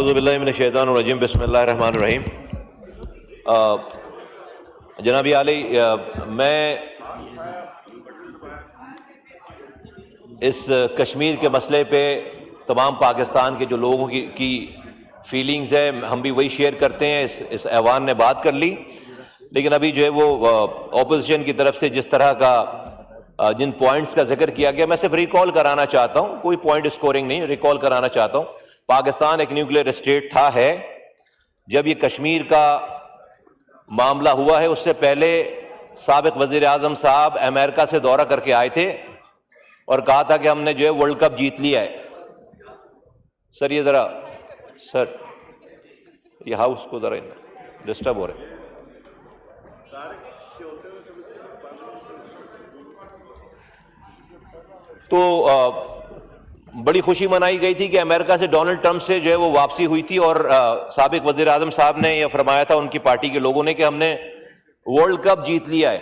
बिस्मिल्लाहिर्रहमानिर्रहीम बिस्मिल्लाहिर्रहमानिर्रहीम। जनाबी आली, मैं इस कश्मीर के मसले पे तमाम पाकिस्तान के जो लोगों की फीलिंग्स है, हम भी वही शेयर करते हैं। इस ऐवान ने बात कर ली, लेकिन अभी जो है वो ऑपोजिशन की तरफ से जिस तरह का जिन पॉइंट्स का जिक्र किया गया, मैं सिर्फ रिकॉल कराना चाहता हूँ, कोई पॉइंट स्कोरिंग नहीं, रिकॉल कराना चाहता हूँ। पाकिस्तान एक न्यूक्लियर स्टेट था, है। जब ये कश्मीर का मामला हुआ है, उससे पहले साबिक वजीर आजम साहब अमेरिका से दौरा करके आए थे और कहा था कि हमने जो है वर्ल्ड कप जीत लिया है। सर ये जरा, सर ये हाउस को जरा डिस्टर्ब हो रहे हैं। तो बड़ी खुशी मनाई गई थी कि अमेरिका से डोनाल्ड ट्रंप से जो है वो वापसी हुई थी और साबिक वजीर आजम साहब ने यह फरमाया था, उनकी पार्टी के लोगों ने, कि हमने वर्ल्ड कप जीत लिया है।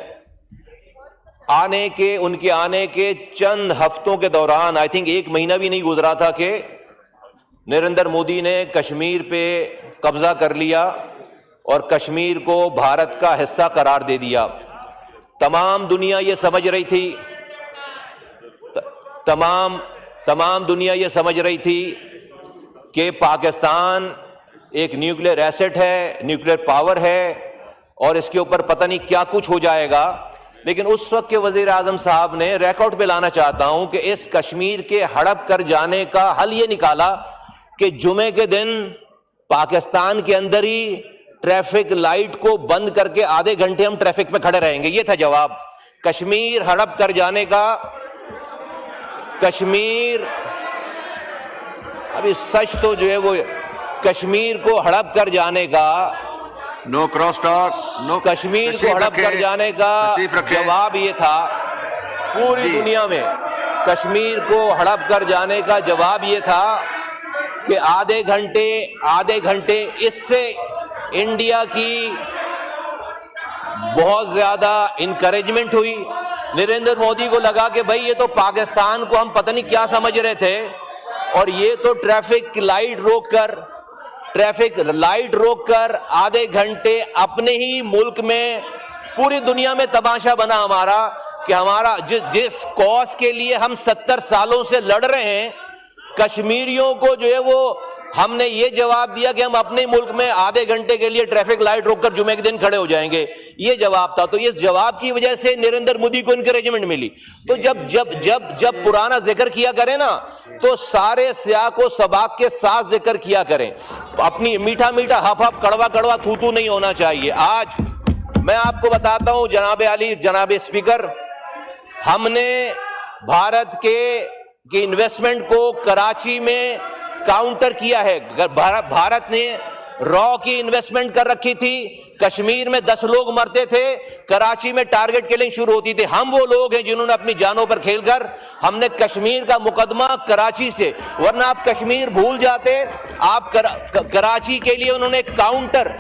उनके आने के चंद हफ्तों के दौरान, आई थिंक एक महीना भी नहीं गुजरा था कि नरेंद्र मोदी ने कश्मीर पे कब्जा कर लिया और कश्मीर को भारत का हिस्सा करार दे दिया। तमाम दुनिया ये समझ रही थी, तमाम दुनिया ये समझ रही थी कि पाकिस्तान एक न्यूक्लियर एसेट है, न्यूक्लियर पावर है और इसके ऊपर पता नहीं क्या कुछ हो जाएगा। लेकिन उस वक्त के वजीर आजम साहब ने, रिकॉर्ड पे लाना चाहता हूं, कि इस कश्मीर के हड़प कर जाने का हल ये निकाला कि जुमे के दिन पाकिस्तान के अंदर ही ट्रैफिक लाइट को बंद करके आधे घंटे हम ट्रैफिक में खड़े रहेंगे। ये था जवाब कश्मीर हड़प कर जाने का। कश्मीर, अभी सच तो जो है वो कश्मीर को हड़प कर जाने का, no cross talk, no, Kashmir को हड़प कर जाने का जवाब ये था, पूरी दुनिया में कश्मीर को हड़प कर जाने का जवाब ये था कि आधे घंटे इससे इंडिया की बहुत ज्यादा इंकरेजमेंट हुई। नरेंद्र मोदी को लगा कि भाई ये तो पाकिस्तान को हम पता नहीं क्या समझ रहे थे और ये तो ट्रैफिक लाइट रोक कर आधे घंटे अपने ही मुल्क में, पूरी दुनिया में तमाशा बना हमारा कि हमारा जिस कॉज के लिए हम 70 सालों से लड़ रहे हैं, कश्मीरियों को जो है वो हमने ये जवाब दिया कि हम अपने मुल्क में आधे घंटे के लिए ट्रैफिक लाइट रोककर जुमे के दिन खड़े हो जाएंगे। ये जवाब था। तो इस जवाब की वजह से नरेंद्र मोदी को इंकरेजमेंट मिली। तो जब पुराना जिक्र किया करें ना, तो सारे स्याह को सबाक के साथ जिक्र किया करें। अपनी मीठा मीठा हफ हफ, कड़वा कड़वा थू थू नहीं होना चाहिए। आज मैं आपको बताता हूं जनाब आली, जनाब स्पीकर, हमने भारत के इन्वेस्टमेंट को कराची में काउंटर किया है। भारत ने रॉ की इन्वेस्टमेंट कर रखी थी, कश्मीर में 10 लोग मरते थे, कराची में टारगेट किलिंग शुरू होती थी। हम वो लोग हैं जिन्होंने अपनी जानों पर खेलकर हमने कश्मीर का मुकदमा कराची से, वरना आप कश्मीर भूल जाते। आप कराची के लिए उन्होंने काउंटर,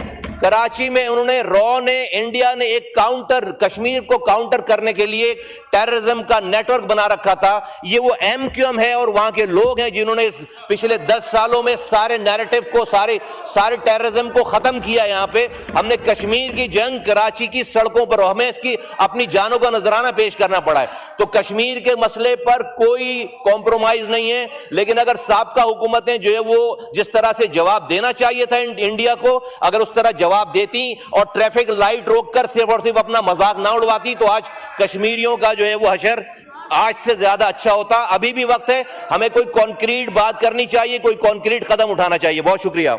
कराची में उन्होंने, रॉ ने, इंडिया ने एक काउंटर, कश्मीर को काउंटर करने के लिए टेररिज्म का नेटवर्क बना रखा था। ये वो MQM है और वहां के लोग हैं जिन्होंने पिछले 10 सालों में सारे नैरेटिव को, सारे टेररिज्म को खत्म किया। यहां पे हमने कश्मीर की जंग कराची की सड़कों पर, हमें इसकी अपनी जानों का नजराना पेश करना पड़ा है। तो कश्मीर के मसले पर कोई कॉम्प्रोमाइज नहीं है। लेकिन अगर साबका हुकूमतें जो है वो जिस तरह से जवाब देना चाहिए था इंडिया को, अगर उस तरह जवाब देती और ट्रैफिक लाइट रोककर सिर्फ और सिर्फ अपना मजाक ना उड़वाती, तो आज कश्मीरियों का जो है वो हशर आज से ज्यादा अच्छा होता। अभी भी वक्त है, हमें कोई कॉन्क्रीट बात करनी चाहिए, कोई कॉन्क्रीट कदम उठाना चाहिए। बहुत शुक्रिया।